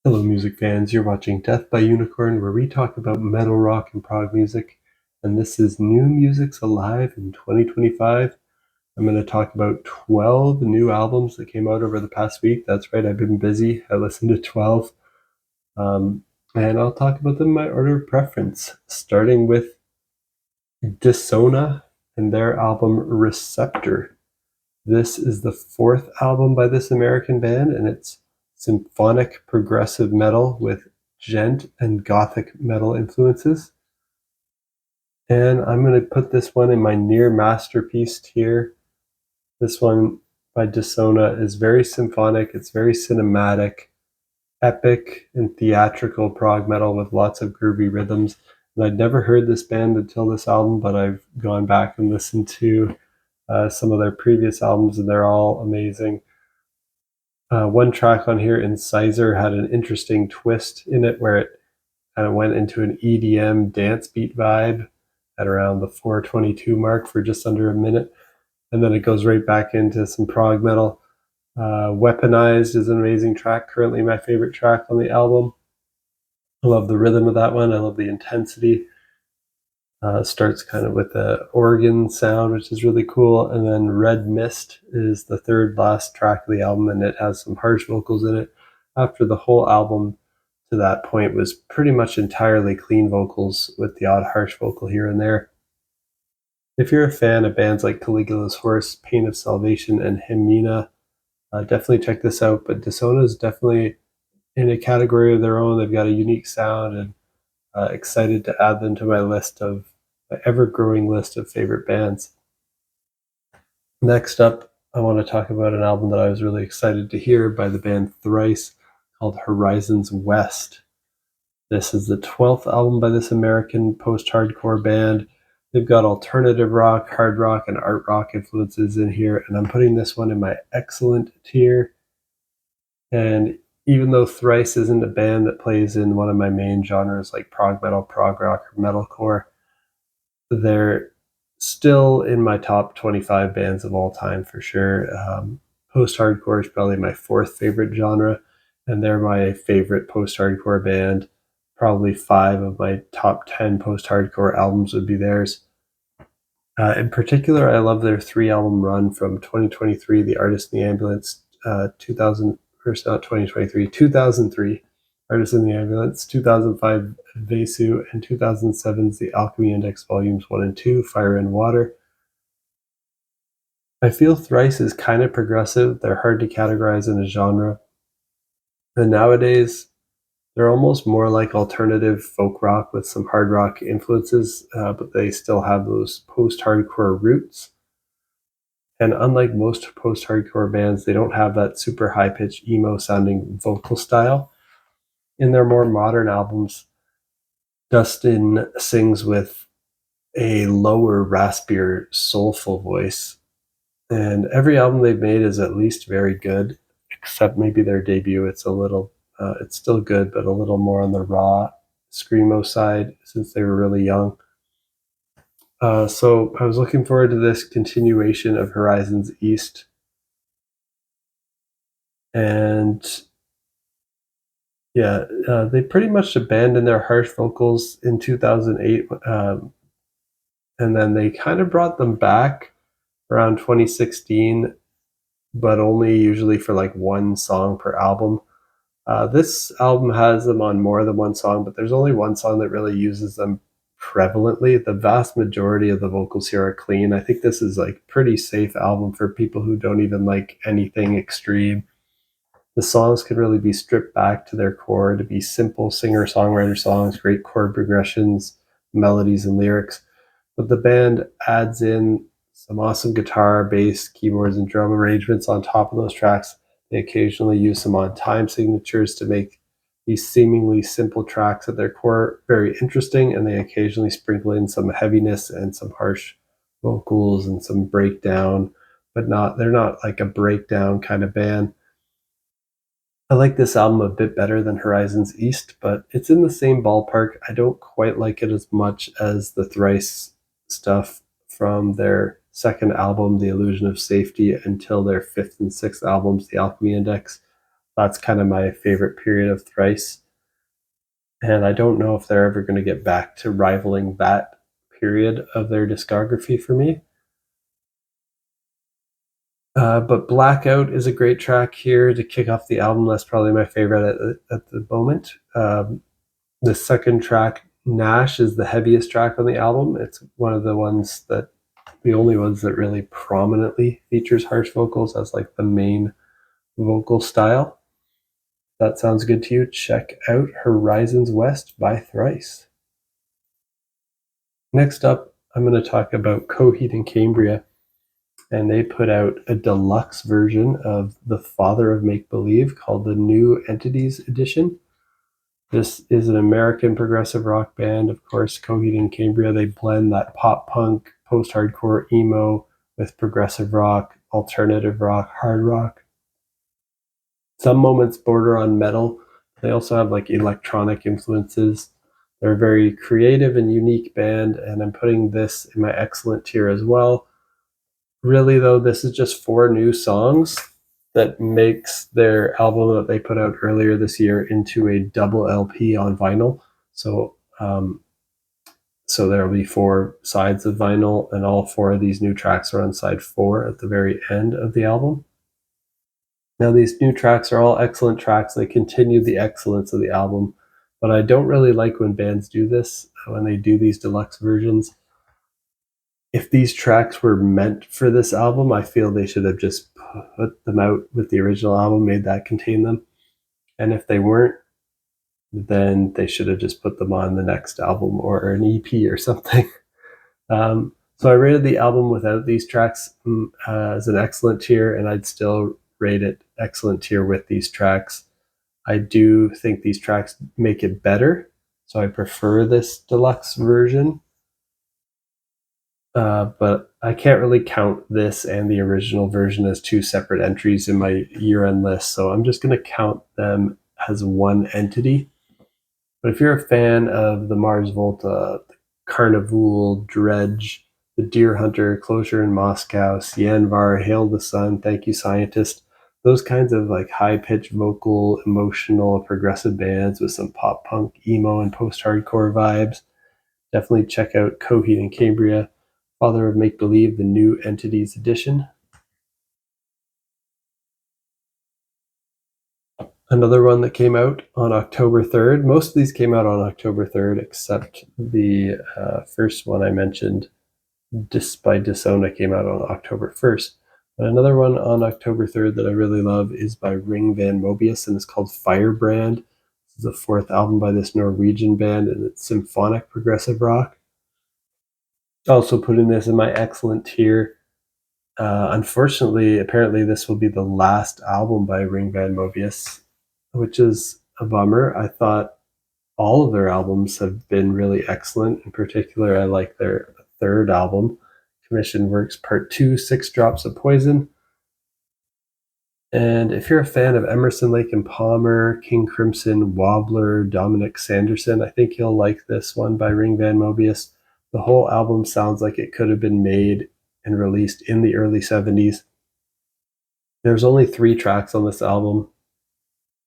Hello, music fans. You're watching Death by Unicorn, where we talk about metal, rock, and prog music. And this is New Music's Alive in 2025. I'm going to talk about 12 new albums that came out over the past week. That's right, I've been busy. I listened to 12. And I'll talk about them in my order of preference, starting with Dissona and their album Receptor. This is the fourth album by this American band, and it's symphonic progressive metal with djent and gothic metal influences. And I'm going to put this one in my near masterpiece tier. This one by Dissona is very symphonic, it's very cinematic, epic and theatrical prog metal with lots of groovy rhythms. And I'd never heard this band until this album, but I've gone back and listened to some of their previous albums, and they're all amazing. One track on here, Incisor, had an interesting twist in it where it kind of went into an EDM dance beat vibe at around the 4:22 mark for just under a minute. And then it goes right back into some prog metal. Weaponized is an amazing track, currently my favorite track on the album. I love the rhythm of that one. I love the intensity. Starts kind of with the organ sound, which is really cool. And then Red Mist is the third last track of the album, and it has some harsh vocals in it. After the whole album to that point was pretty much entirely clean vocals with the odd harsh vocal here and there. If you're a fan of bands like Caligula's Horse, Pain of Salvation, and Hymena, definitely check this out. But Dissona is definitely in a category of their own. They've got a unique sound, and excited to add them to my ever-growing list of favorite bands. Next up, I want to talk about an album that I was really excited to hear by the band Thrice called Horizons West. This is the 12th album by this American post-hardcore band. They've got alternative rock, hard rock, and art rock influences in here, and I'm putting this one in my excellent tier. And even though Thrice isn't a band that plays in one of my main genres like prog metal, prog rock, or metalcore, they're still in my top 25 bands of all time for sure. Post-hardcore is probably my fourth favorite genre, and they're my favorite post-hardcore band. Probably 5 of my top 10 post-hardcore albums would be theirs. In particular, I love their 3-album run from 2023, The Artist in the Ambulance, 2003, Artist in the Ambulance, 2005, Vesu, and 2007's The Alchemy Index Volumes 1 and 2, Fire and Water. I feel Thrice is kind of progressive. They're hard to categorize in a genre. And nowadays, they're almost more like alternative folk rock with some hard rock influences, but they still have those post-hardcore roots. And unlike most post-hardcore bands, they don't have that super high-pitched emo-sounding vocal style. In their more modern albums, Dustin sings with a lower, raspier, soulful voice. And every album they've made is at least very good, except maybe their debut. It's still good, but a little more on the raw screamo side since they were really young. So I was looking forward to this continuation of Horizons East. And yeah, they pretty much abandoned their harsh vocals in 2008. And then they kind of brought them back around 2016, but only usually for like one song per album. This album has them on more than one song, but there's only one song that really uses them prevalently. The vast majority of the vocals here are clean. I think this is like pretty safe album for people who don't even like anything extreme. The songs can really be stripped back to their core to be simple singer-songwriter songs, great chord progressions, melodies, and lyrics. But the band adds in some awesome guitar, bass, keyboards, and drum arrangements on top of those tracks. They occasionally use some odd time signatures to make these seemingly simple tracks at their core very interesting, and they occasionally sprinkle in some heaviness and some harsh vocals and some breakdown, but they're not like a breakdown kind of band. I like this album a bit better than Horizons East, but it's in the same ballpark. I don't quite like it as much as the Thrice stuff from their second album, The Illusion of Safety, until their fifth and sixth albums, The Alchemy Index. that's kind of my favorite period of Thrice. And I don't know if they're ever going to get back to rivaling that period of their discography for me. But Blackout is a great track here to kick off the album. That's probably my favorite at the moment. The second track, Nash, is the heaviest track on the album. It's one of the only ones that really prominently features harsh vocals as like the main vocal style. If that sounds good to you, check out Horizons West by Thrice. Next up, I'm going to talk about Coheed and Cambria, and they put out a deluxe version of The Father of Make Believe called the New Entities Edition. This is an American progressive rock band. Of course, Coheed and Cambria, they blend that pop punk, post-hardcore emo with progressive rock, alternative rock, hard rock. Some moments border on metal. They also have like electronic influences. They're a very creative and unique band, and I'm putting this in my excellent tier as well. Really, though, this is just 4 new songs that makes their album that they put out earlier this year into a double LP on vinyl. So there will be 4 sides of vinyl, and all 4 of these new tracks are on side 4 at the very end of the album. Now, these new tracks are all excellent tracks. They continue the excellence of the album, but I don't really like when bands do this, when they do these deluxe versions. If these tracks were meant for this album, I feel they should have just put them out with the original album, made that contain them. And if they weren't, then they should have just put them on the next album or an EP or something. So I rated the album without these tracks as an excellent tier, and I'd still rate it excellent tier with these tracks. I do think these tracks make it better, so I prefer this deluxe version. But I can't really count this and the original version as 2 separate entries in my year-end list, so I'm just going to count them as one entity. But if you're a fan of the Mars Volta, the Carnival, Dredge, the Deer Hunter, Closure in Moscow, Cianvar, Hail the Sun, Thank You Scientist, those kinds of like high-pitched vocal, emotional, progressive bands with some pop punk, emo, and post-hardcore vibes, definitely check out Coheed and Cambria, Father of Make Believe, the New Entities Edition. Another one that came out on October 3rd. Most of these came out on October 3rd, except the first one I mentioned, by Dissona, came out on October 1st. But another one on October 3rd that I really love is by Ring Van Mobius, and it's called Firebrand. This is the 4th album by this Norwegian band, and it's symphonic progressive rock. Also putting this in my excellent tier. Unfortunately, apparently this will be the last album by Ring Van Mobius, which is a bummer. I thought all of their albums have been really excellent. In particular, I like their 3rd album, Commission Works Part 2, 6 Drops of Poison. And if you're a fan of Emerson, Lake and Palmer, King Crimson, Wobbler, Dominic Sanderson, I think you'll like this one by Ring Van Mobius. The whole album sounds like it could have been made and released in the early 70s. There's only 3 tracks on this album,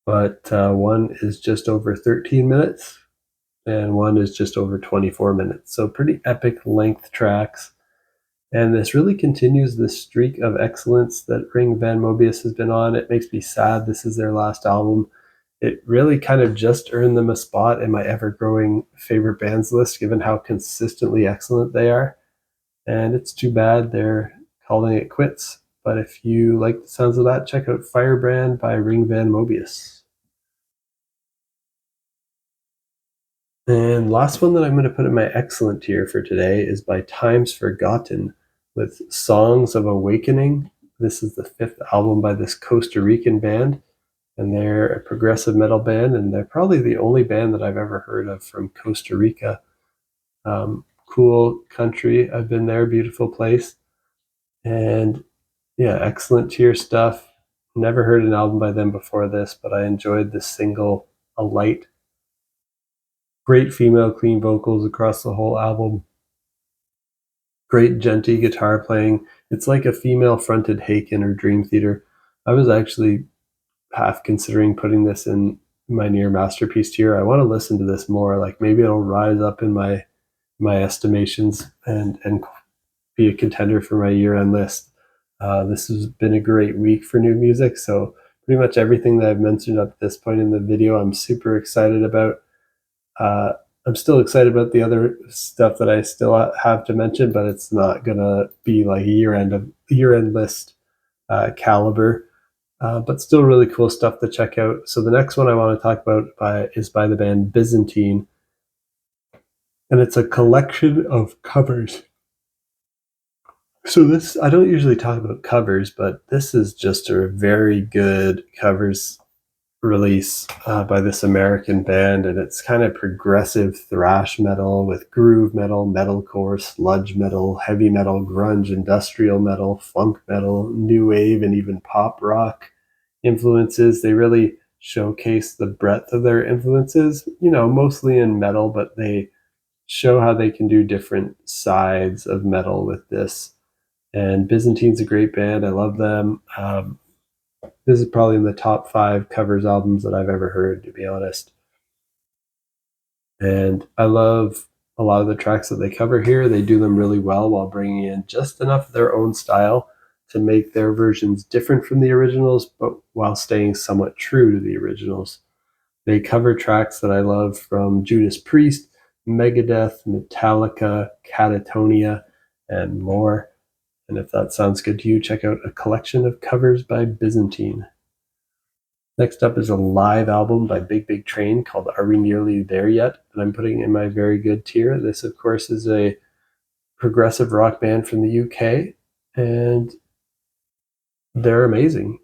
but one is just over 13 minutes and one is just over 24 minutes. So pretty epic length tracks. And this really continues this streak of excellence that Ring Van Mobius has been on. It makes me sad this is their last album. It really kind of just earned them a spot in my ever-growing favorite bands list, given how consistently excellent they are. And it's too bad they're calling it quits. But if you like the sounds of that, check out Firebrand by Ring Van Mobius. And last one that I'm going to put in my excellent tier for today is by Times Forgotten with Songs of Awakening. This is the 5th album by this Costa Rican band, and they're a progressive metal band, and they're probably the only band that I've ever heard of from Costa Rica. Cool country. I've been there, beautiful place. And yeah, excellent tier stuff. Never heard an album by them before this, but I enjoyed this single, A Light. Great female clean vocals across the whole album. Great djenty guitar playing. It's like a female fronted Haken or Dream Theater. I was actually half considering putting this in my near masterpiece tier. I want to listen to this more. Like maybe it'll rise up in my estimations and be a contender for my year-end list. This has been a great week for new music, so pretty much everything that I've mentioned up to this point in the video I'm super excited about. I'm still excited about the other stuff that I still have to mention, but it's not gonna be like a year-end list caliber. But still really cool stuff to check out. So the next one I want to talk about is by the band Byzantine, and it's a collection of covers. So this, I don't usually talk about covers, but this is just a very good covers release by this American band, and it's kind of progressive thrash metal with groove metal, metalcore, sludge metal, heavy metal, grunge, industrial metal, funk metal, new wave, and even pop rock influences. They really showcase the breadth of their influences, mostly in metal, but they show how they can do different sides of metal with this. And Byzantine's a great band. I love them. This is probably in the top 5 covers albums that I've ever heard, to be honest. And I love a lot of the tracks that they cover here. They do them really well while bringing in just enough of their own style to make their versions different from the originals, but while staying somewhat true to the originals. They cover tracks that I love from Judas Priest, Megadeth, Metallica, Catatonia, and more. And if that sounds good to you, check out a collection of covers by Byzantine. Next up is a live album by Big Big Train called Are We Nearly There Yet? And I'm putting in my very good tier. This, of course, is a progressive rock band from the UK, and they're amazing.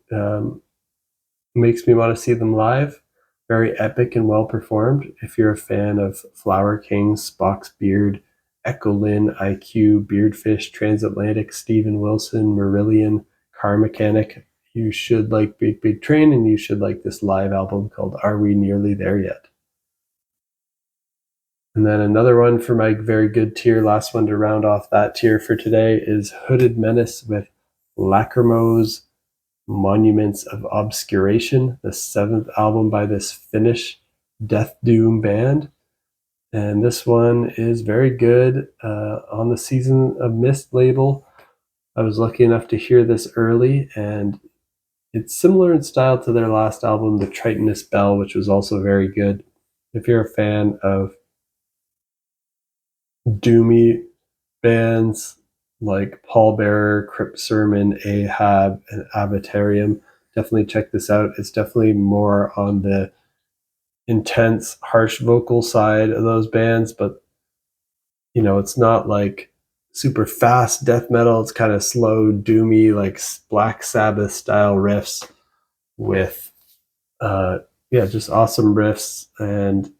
Makes me want to see them live. Very epic and well performed. If you're a fan of Flower Kings, Spock's Beard, Echo Lynn, IQ, Beardfish, Transatlantic, Steven Wilson, Marillion, Car Mechanic, you should like Big Big Train, and you should like this live album called Are We Nearly There Yet? And then another one for my very good tier, last one to round off that tier for today, is Hooded Menace with Lachrymose, Monuments of Obscuration, the 7th album by this Finnish death doom band. And this one is very good, on the Season of Mist label. I was lucky enough to hear this early, and it's similar in style to their last album, The Tritonus Bell, which was also very good. If you're a fan of doomy bands like Pallbearer, Crypt Sermon, Ahab, and Abatarium, definitely check this out. It's definitely more on the intense, harsh vocal side of those bands, but it's not like super fast death metal. It's kind of slow, doomy, like Black Sabbath style riffs with just awesome riffs and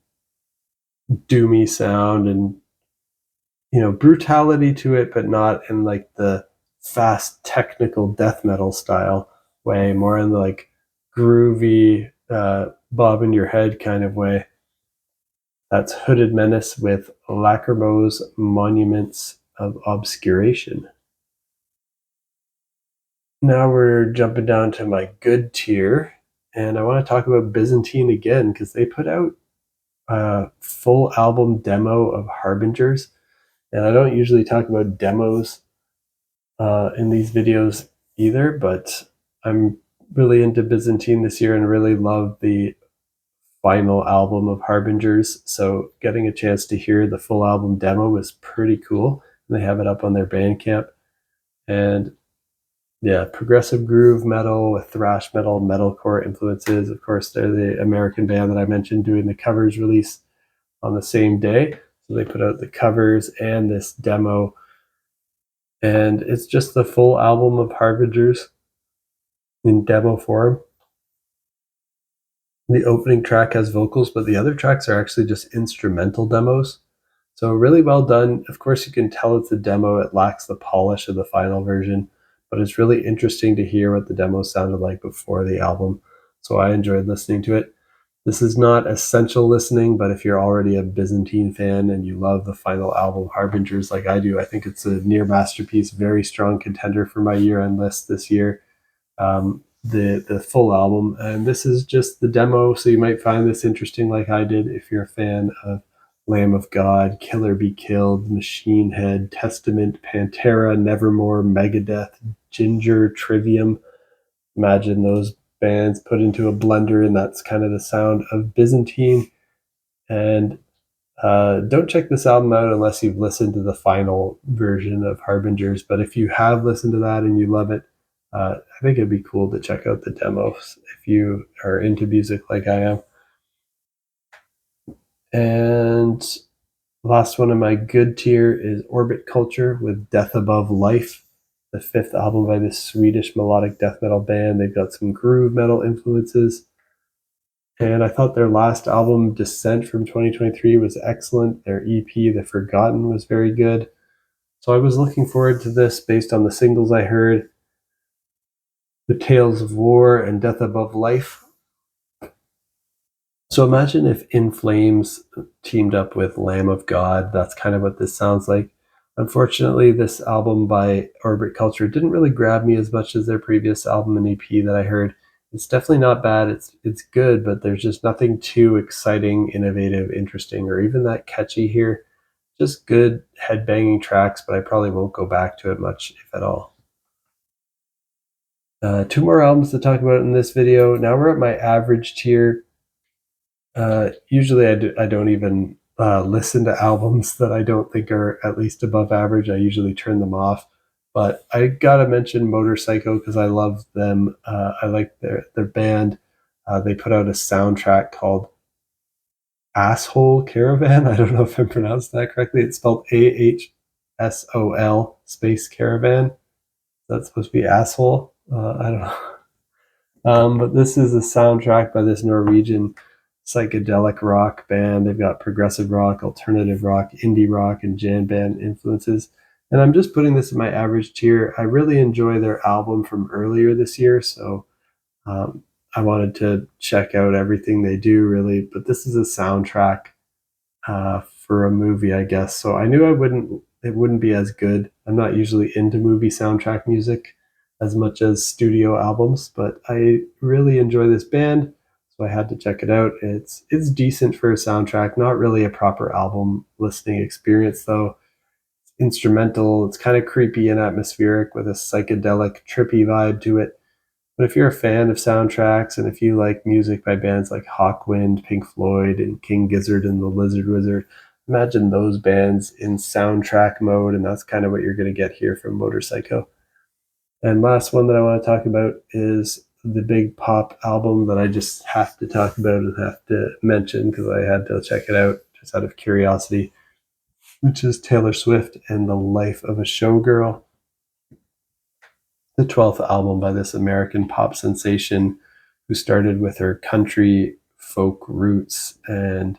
doomy sound, and brutality to it, but not in like the fast technical death metal style way, more in the like groovy bob in your head kind of way. That's Hooded Menace with Lachrymose, Monuments of Obscuration. Now we're jumping down to my good tier, and I want to talk about Byzantine again because they put out a full album demo of Harbingers. And I don't usually talk about demos in these videos either, but I'm really into Byzantine this year and really love the final album of Harbingers. So getting a chance to hear the full album demo was pretty cool. And they have it up on their Bandcamp. And yeah, progressive groove metal with thrash metal, metalcore influences. Of course, they're the American band that I mentioned doing the covers release on the same day. So they put out the covers and this demo, and it's just the full album of Harbingers in demo form. The opening track has vocals, but the other tracks are actually just instrumental demos. So really well done. Of course, you can tell it's a demo. It lacks the polish of the final version, but it's really interesting to hear what the demo sounded like before the album. So I enjoyed listening to it. This is not essential listening, but if you're already a Byzantine fan and you love the final album Harbingers like I do, I think it's a near masterpiece, very strong contender for my year-end list this year. the full album, and this is just the demo, so you might find this interesting like I did if you're a fan of Lamb of God, Killer Be Killed, Machine Head, Testament, Pantera, Nevermore, Megadeth, Ginger, Trivium. Imagine those bands put into a blender, and that's kind of the sound of Byzantine. And don't check this album out unless you've listened to the final version of Harbingers, but if you have listened to that and you love it, I think it'd be cool to check out the demos if you are into music like I am. And last one in my good tier is Orbit Culture with Death Above Life, the fifth album by this Swedish melodic death metal band. They've got some groove metal influences. And I thought their last album, Descent from 2023, was excellent. Their EP, The Forgotten, was very good. So I was looking forward to this based on the singles I heard, The Tales of War and Death Above Life. So imagine if In Flames teamed up with Lamb of God. That's kind of what this sounds like. Unfortunately, this album by Orbit Culture didn't really grab me as much as their previous album and EP that I heard. It's definitely not bad. It's good, but there's just nothing too exciting, innovative, interesting, or even that catchy here. Just good headbanging tracks, but I probably won't go back to it much, if at all. Two more albums to talk about in this video. Now we're at my average tier. Usually I don't even listen to albums that I don't think are at least above average. I usually turn them off. But I gotta mention Motorpsycho because I love them. I like their band. They put out a soundtrack called Ahsol Caravan. I don't know if I pronounced that correctly. It's spelled AHSOL space Caravan. That's supposed to be asshole. I don't know. But this is a soundtrack by this Norwegian psychedelic rock band. They've got progressive rock, alternative rock, indie rock, and jam band influences. And I'm just putting this in my average tier. I really enjoy their album from earlier this year, so I wanted to check out everything they do, really. But this is a soundtrack for a movie, I guess. So I knew it wouldn't be as good. I'm not usually into movie soundtrack music as much as studio albums, but I really enjoy this band, so I had to check it out. It's decent for a soundtrack, not really a proper album listening experience though. It's instrumental, it's kind of creepy and atmospheric with a psychedelic, trippy vibe to it. But if you're a fan of soundtracks and if you like music by bands like Hawkwind, Pink Floyd, and King Gizzard and the Lizard Wizard, imagine those bands in soundtrack mode, and that's kind of what you're going to get here from Motorpsycho. And last one that I want to talk about is the big pop album that I just have to talk about and have to mention because I had to check it out just out of curiosity, which is Taylor Swift and The Life of a Showgirl, the 12th album by this American pop sensation who started with her country folk roots and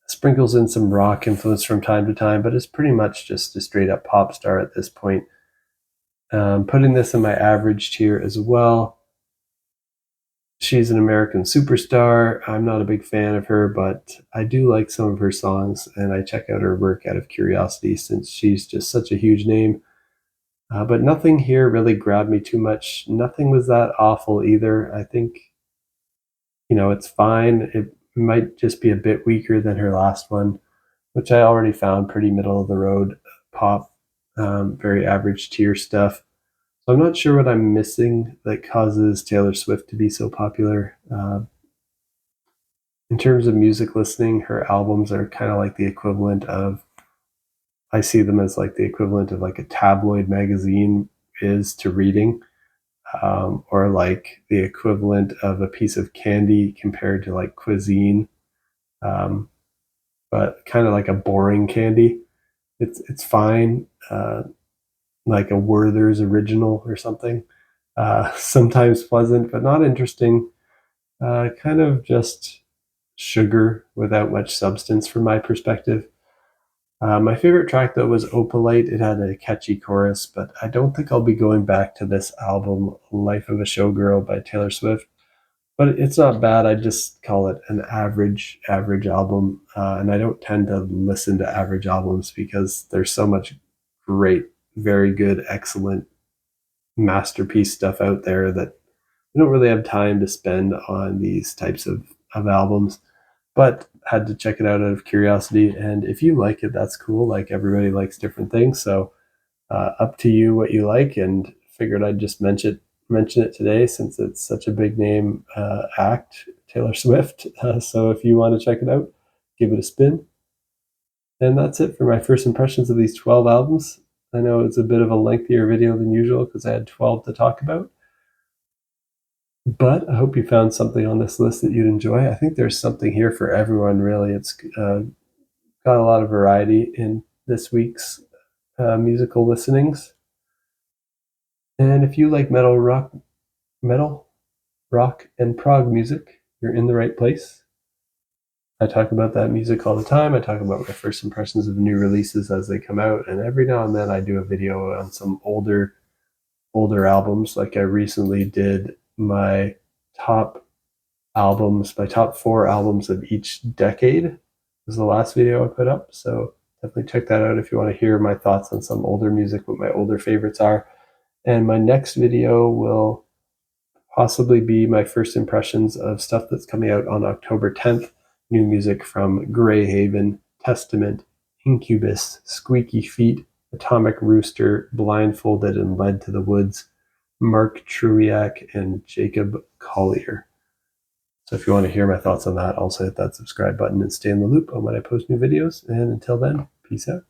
sprinkles in some rock influence from time to time, but is pretty much just a straight up pop star at this point. Putting this in my average tier as well. She's an American superstar. I'm not a big fan of her, but I do like some of her songs, and I check out her work out of curiosity since she's just such a huge name. But nothing here really grabbed me too much. Nothing was that awful either. I think, it's fine. It might just be a bit weaker than her last one, which I already found pretty middle of the road pop, very average tier stuff. So I'm not sure what I'm missing that causes Taylor Swift to be so popular. In terms of music listening, her albums are kind of like the equivalent of, I see them as like the equivalent of like a tabloid magazine is to reading, or like the equivalent of a piece of candy compared to like cuisine, but kind of like a boring candy. It's fine, like a Werther's original or something. Sometimes pleasant, but not interesting. Kind of just sugar without much substance from my perspective. My favorite track though was Opalite. It had a catchy chorus, but I don't think I'll be going back to this album, Life of a Showgirl by Taylor Swift. But it's not bad. I just call it an average album, and I don't tend to listen to average albums because there's so much great, very good, excellent masterpiece stuff out there that we don't really have time to spend on these types of albums, but had to check it out of curiosity. And if you like it, that's cool. Like, everybody likes different things, so up to you what you like. And figured I'd just mention it today since it's such a big name act, Taylor Swift. So if you want to check it out, give it a spin. And that's it for my first impressions of these 12 albums. I know it's a bit of a lengthier video than usual because I had 12 to talk about. But I hope you found something on this list that you'd enjoy. I think there's something here for everyone, really. It's got a lot of variety in this week's musical listenings. And if you like metal, rock, and prog music, you're in the right place. I talk about that music all the time. I talk about my first impressions of new releases as they come out, and every now and then I do a video on some older albums. Like I recently did my top 4 albums of each decade was the last video I put up. So definitely check that out if you want to hear my thoughts on some older music, what my older favorites are. And my next video will possibly be my first impressions of stuff that's coming out on October 10th. New music from Greyhaven, Testament, Incubus, Squeaky Feet, Atomic Rooster, Blindfolded and Led to the Woods, Mark Truiak, and Jacob Collier. So if you want to hear my thoughts on that, also hit that subscribe button and stay in the loop on when I post new videos. And until then, peace out.